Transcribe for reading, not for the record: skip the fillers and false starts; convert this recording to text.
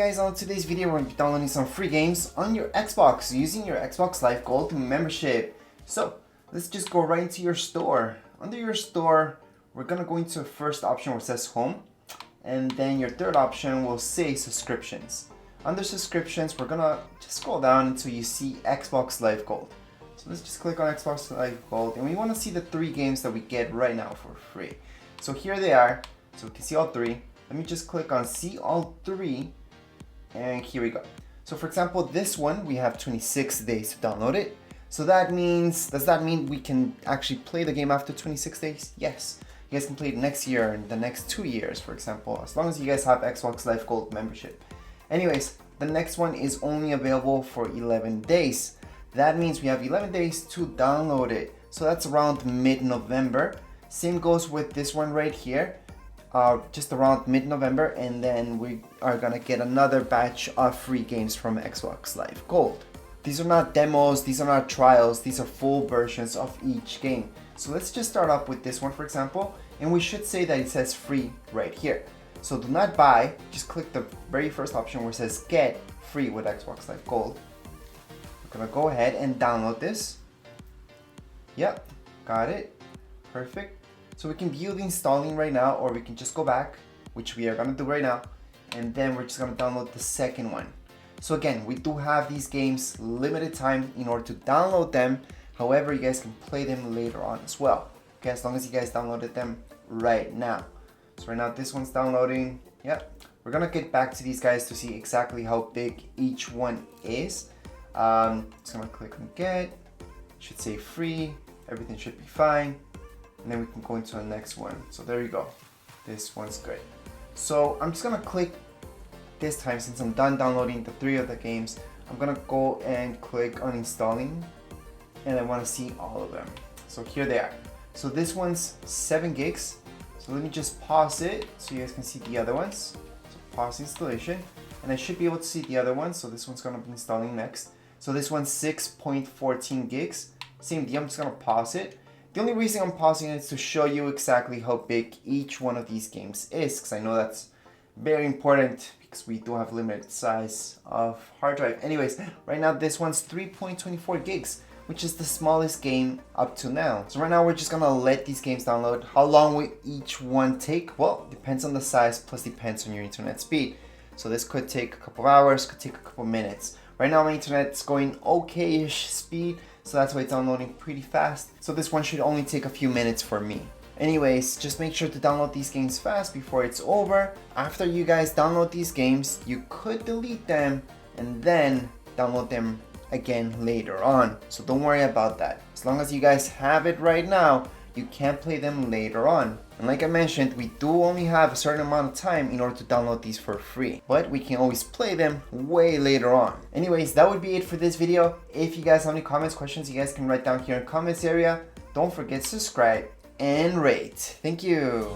guys, on today's video we're going to be downloading some free games on your Xbox using your Xbox Live Gold membership. So let's just go right into your store. Under your store, we're going to go into the first option where it says home, and then your third option will say subscriptions. Under subscriptions, we're going to just scroll down until you see Xbox Live Gold. So let's just click on Xbox Live Gold, and we want to see the 3 games that we get right now for free. So here they are, so we can see all 3. Let me just click on see all 3, and here we go. So for example, this one, we have 26 days to download it. So that means, does that mean we can actually play the game after 26 days? Yes. You guys can play it next year and the next 2 years, for example, as long as you guys have Xbox Live Gold membership. Anyways, the next one is only available for 11 days. That means we have 11 days to download it. So that's around mid-November. Same goes with this one right here. Just around mid-November, and then we are gonna get another batch of free games from Xbox Live Gold. These are not demos, these are not trials, these are full versions of each game. So let's just start off with this one, for example, and we should say that it says free right here. So do not buy, just click the very first option where it says get free with Xbox Live Gold. We're gonna go ahead and download this. Yep, got it, perfect. So we can view the installing right now, or we can just go back, which we are gonna do right now, and then we're just gonna download the second one. So again, we do have these games limited time in order to download them. However, you guys can play them later on as well. Okay, as long as you guys downloaded them right now. So right now this one's downloading. Yep. We're gonna get back to these guys to see exactly how big each one is. Just gonna click on get. Should say free. Everything should be fine. And then we can go into the next one. So there you go. This one's great. So I'm just gonna click this time, since I'm done downloading the 3 of the games. I'm gonna go and click on installing, and I wanna see all of them. So here they are. So this one's 7 gigs. So let me just pause it so you guys can see the other ones. So pause installation, and I should be able to see the other ones. So this one's gonna be installing next. So this one's 6.14 gigs. Same deal, I'm just gonna pause it. The only reason I'm pausing it is to show you exactly how big each one of these games is, because I know that's very important because we do have limited size of hard drive. Anyways, right now this one's 3.24 gigs, which is the smallest game up to now. So right now we're just gonna let these games download. How long will each one take? Well, depends on the size, plus depends on your internet speed. So this could take a couple hours, could take a couple minutes. Right now my internet's going okay-ish speed, so that's why it's downloading pretty fast. So this one should only take a few minutes for me. Anyways, just make sure to download these games fast before it's over. After you guys download these games, you could delete them and then download them again later on. So don't worry about that. As long as you guys have it right now, you can play them later on. And like I mentioned, we do only have a certain amount of time in order to download these for free, but we can always play them way later on. Anyways, that would be it for this video. If you guys have any comments, questions, you guys can write down here in the comments area. Don't forget to subscribe and rate. Thank you.